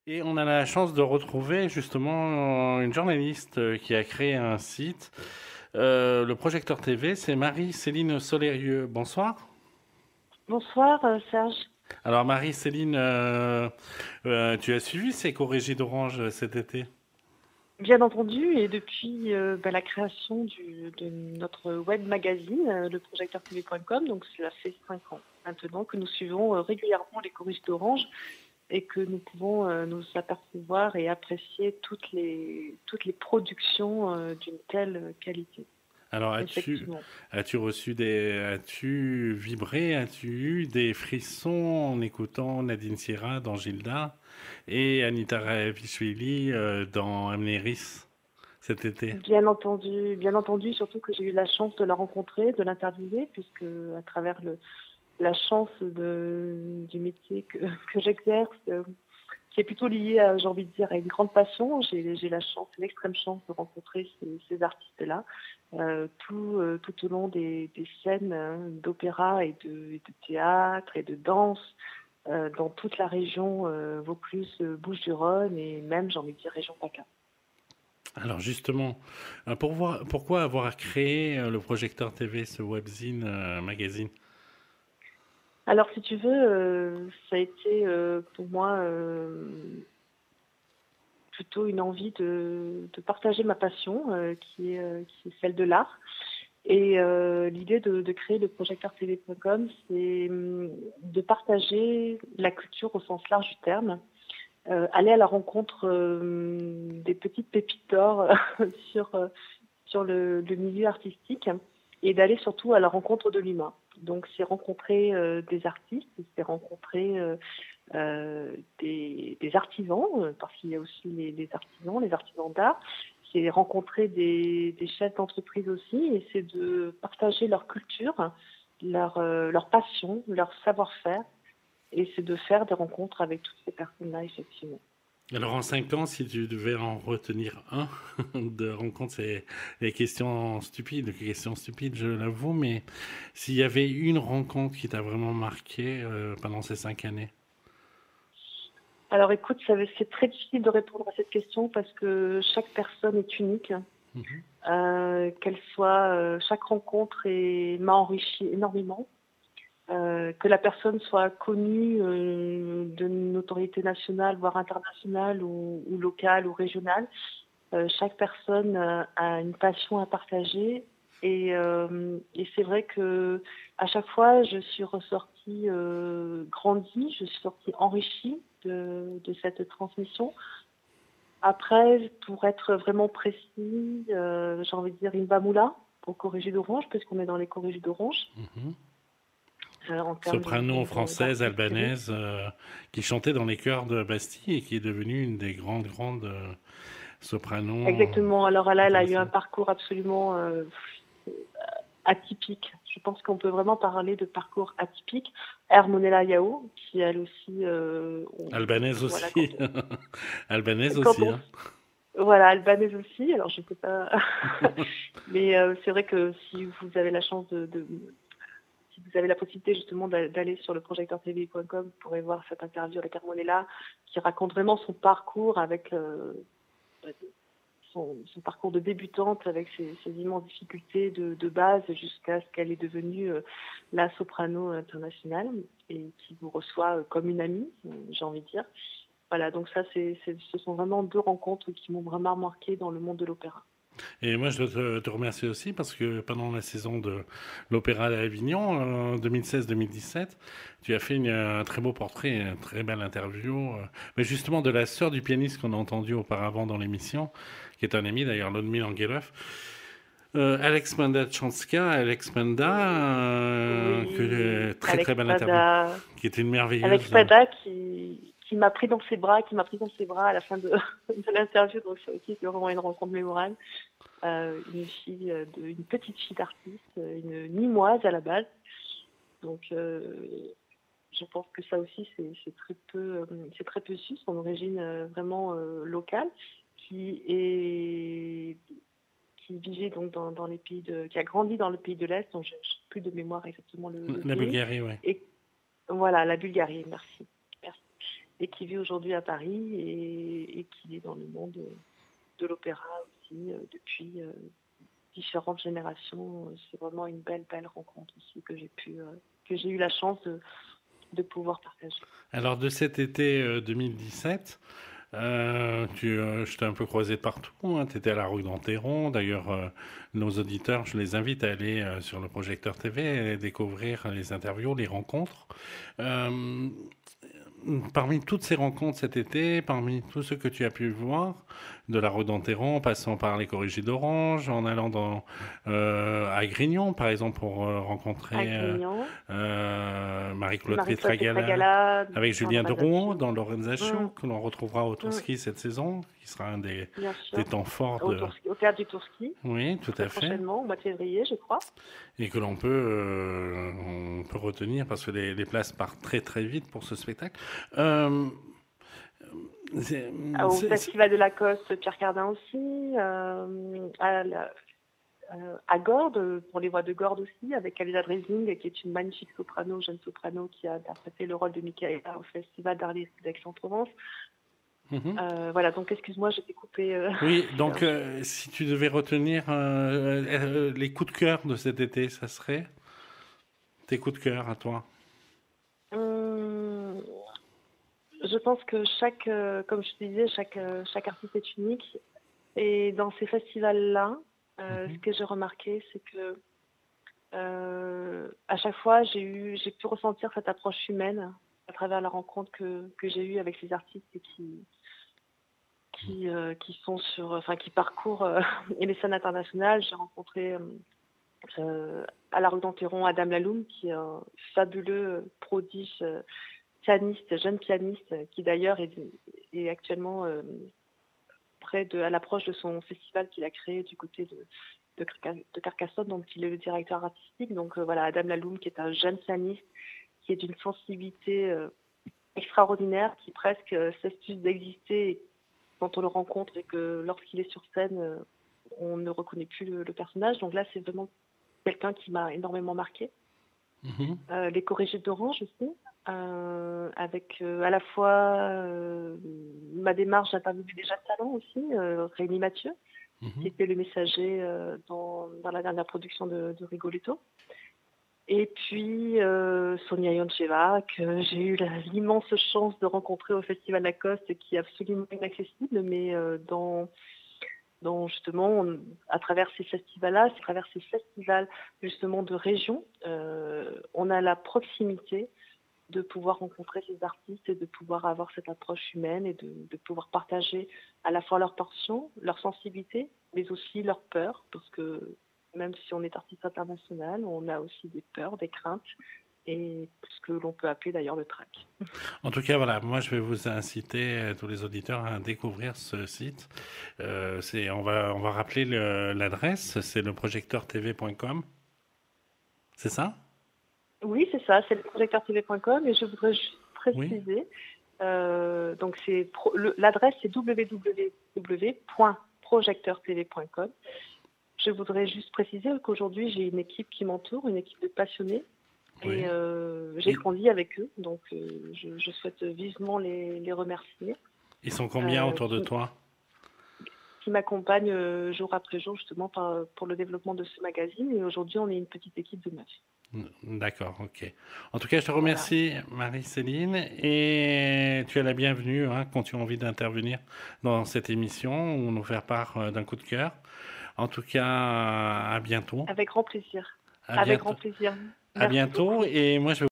Et on a la chance de retrouver justement une journaliste qui a créé un site, le Projecteur TV, c'est Marie-Céline Solérieux. Bonsoir. Bonsoir Serge. Alors Marie-Céline, tu as suivi ces corrigés d'Orange cet été? Bien entendu, et depuis la création de notre web magazine, le projecteurtv.com, donc cela fait 5 ans maintenant que nous suivons régulièrement les corriges d'Orange et que nous pouvons nous apercevoir et apprécier toutes les productions d'une telle qualité. Alors Effectivement. as-tu vibré, as-tu eu des frissons en écoutant Nadine Sierra dans Gilda et Anita Ravishvili dans Amneris cet été? Bien entendu, surtout que j'ai eu la chance de la rencontrer, de l'interviewer, puisque à travers la chance du métier que j'exerce, qui est plutôt lié, j'ai envie de dire, à une grande passion. J'ai la chance, l'extrême chance de rencontrer ces artistes-là, tout au long des scènes d'opéra et de théâtre et de danse, dans toute la région Vaucluse, Bouches-du-Rhône et même, j'ai envie de dire, région PACA. Alors justement, pourquoi avoir créé le Projecteur TV, ce webzine magazine? Alors, si tu veux, ça a été pour moi plutôt une envie de partager ma passion, qui est celle de l'art. Et l'idée de créer le projecteurtv.com, c'est de partager la culture au sens large du terme, aller à la rencontre des petites pépites d'or sur le milieu artistique et d'aller surtout à la rencontre de l'humain. Donc c'est rencontrer des artistes, c'est rencontrer des artisans, parce qu'il y a aussi les artisans d'art, c'est rencontrer des chefs d'entreprise aussi, et c'est de partager leur culture, leur passion, leur savoir-faire, et c'est de faire des rencontres avec toutes ces personnes-là, effectivement. Alors en 5 ans, si tu devais en retenir un de rencontre, c'est les questions stupides, je l'avoue, mais s'il y avait une rencontre qui t'a vraiment marqué pendant ces 5 années. Alors écoute, c'est très difficile de répondre à cette question parce que chaque personne est unique. Mhm. Chaque rencontre m'a enrichi énormément. Que la personne soit connue d'une autorité nationale, voire internationale ou locale ou régionale, chaque personne a une passion à partager. Et c'est vrai que à chaque fois, je suis ressortie grandie, je suis sortie enrichie de cette transmission. Après, pour être vraiment précis, j'ai envie de dire Inba Moula, pour corriger d'Orange, puisqu'on est dans les corriger d'Orange, Mhm. en termes Soprano française, d'artistes lyriques. albanaise, qui chantait dans les chœurs de Bastille et qui est devenue une des grandes sopranos Exactement. Alors là, elle a eu un internationales. parcours absolument atypique. Je pense qu'on peut vraiment parler de parcours atypique. Hermonella Yao, qui elle aussi, Albanaise voilà, aussi. Albanaise quand aussi, on, hein. voilà, albanaise aussi. Alors je sais pas, mais c'est vrai que si vous avez la chance si vous avez la possibilité justement d'aller sur le projecteurtv.com, vous pourrez voir cette interview avec Hermonella, qui raconte vraiment son parcours avec son parcours de débutante avec ses immenses difficultés de base jusqu'à ce qu'elle est devenue la soprano internationale et qui vous reçoit comme une amie, j'ai envie de dire. Voilà, donc ça, ce sont vraiment deux rencontres qui m'ont vraiment marqué dans le monde de l'opéra. Et moi, je dois te remercier aussi parce que pendant la saison de l'Opéra d'Avignon, 2016-2017, tu as fait un très beau portrait, une très belle interview, mais justement de la sœur du pianiste qu'on a entendu auparavant dans l'émission, qui est un ami d'ailleurs, Ludmila Angelov, Alex Manda-Chanska, Alex Manda, Oui, très très belle interview, qui était une Alex merveilleuse. Pada qui m'a pris dans ses bras, à la fin de l'interview, donc ça aussi c'est vraiment une rencontre mémorable. Une petite fille d'artiste, une Nîmoise à la base. Donc, je pense que ça aussi, c'est très peu su, son origine vraiment locale, qui est, qui vivait donc dans les qui a grandi dans le pays de l'Est, dont je n'ai plus de mémoire exactement le La pays. Bulgarie, ouais. Et voilà, la Bulgarie, merci. Merci. et qui vit aujourd'hui à Paris et qui est dans le monde de l'opéra aussi depuis différentes générations. C'est vraiment une belle rencontre aussi que j'ai eu la chance de pouvoir partager. Alors de cet été 2017, je t'ai un peu croisé partout, hein. Tu étais à la rue d'Enterron. D'ailleurs, nos auditeurs, je les invite à aller sur le Projecteur TV et découvrir les interviews, les rencontres. Euh, Parmi toutes ces rencontres cet été, parmi tous ceux que tu as pu voir, de la rue d'Enterron, en passant par les Corrigés d'Orange, en allant à Grignon, par exemple, pour À rencontrer Grignan, Marie-Claude Marie-Claude Testragala, Testragala, avec Julien Drouot Sandra dans l'organisation, que l'on retrouvera au Mm, Tourski cette saison, qui sera un des bien sûr. temps forts Au, de... au théâtre du Tourski, Oui, tout très à fait. prochainement, au mois de février, je crois. Et que on peut retenir parce que les places partent très très vite pour ce spectacle. Euh, c'est- Au c'est- c'est- Festival de la Coste, Pierre Cardin aussi. À Gordes, pour les voix de Gordes aussi, avec Elsa Dresing, qui est une magnifique soprano, jeune soprano, qui a interprété le rôle de Michaela au Festival d'Art d'Aix-en-Provence. Mhm. Voilà, donc excuse-moi, j'ai été coupée. Oui, donc si tu devais retenir les coups de cœur de cet été, ça serait tes coups de cœur à toi. Hum, je pense que comme je te disais, chaque artiste est unique. Et dans ces festivals-là, ce que j'ai remarqué, c'est que à chaque fois, j'ai pu ressentir cette approche humaine à travers la rencontre que j'ai eue avec ces artistes et qui sont qui parcourent les scènes internationales. J'ai rencontré à la rue d'Enterron Adam Laloum, qui est un fabuleux prodige pianiste, jeune pianiste, qui d'ailleurs est actuellement à l'approche de son festival qu'il a créé du côté de Carcassonne, dont il est le directeur artistique. Donc voilà, Adam Laloum, qui est un jeune pianiste, qui est d'une sensibilité extraordinaire, qui presque cesse plus d'exister quand on le rencontre et que lorsqu'il est sur scène, on ne reconnaît plus le personnage. Donc là, c'est vraiment quelqu'un qui m'a énormément marqué. Mhm. Les Corrigés d'Orange aussi, avec à la fois ma démarche d'interviewer des jeunes talents aussi, Rémi Mathieu, qui était le messager dans la dernière production de Rigoletto. Et puis Sonia Yoncheva, que j'ai eu l'immense chance de rencontrer au Festival Lacoste, qui est absolument inaccessible, mais justement, à travers ces festivals-là, à travers ces festivals justement de région, on a la proximité de pouvoir rencontrer ces artistes et de pouvoir avoir cette approche humaine et de pouvoir partager à la fois leur passion, leur sensibilité, mais aussi leur peur, parce que même si on est artiste international, on a aussi des peurs, des craintes, et ce que l'on peut appeler d'ailleurs le trac. En tout cas, voilà, moi je vais vous inciter, tous les auditeurs, à découvrir ce site. On va rappeler l'adresse, c'est le projecteurtv.com. C'est ça? Oui, c'est ça, c'est le projecteurtv.com, et je voudrais juste Oui. préciser, donc l'adresse c'est www.projecteurtv.com. Je voudrais juste préciser qu'aujourd'hui j'ai une équipe qui m'entoure, une équipe de passionnés, Oui. et j'ai grandi avec eux, donc je souhaite vivement les remercier. Ils sont combien autour de toi? Qui m'accompagnent jour après jour justement pour le développement de ce magazine, et aujourd'hui on est une petite équipe de 9. D'accord, ok. En tout cas, je te remercie, Marie-Céline, et tu es la bienvenue, hein, quand tu as envie d'intervenir dans cette émission ou nous faire part d'un coup de cœur. En tout cas, à bientôt. Avec grand plaisir. À Avec bientôt. grand plaisir. À Merci bientôt. beaucoup. Et moi, je vais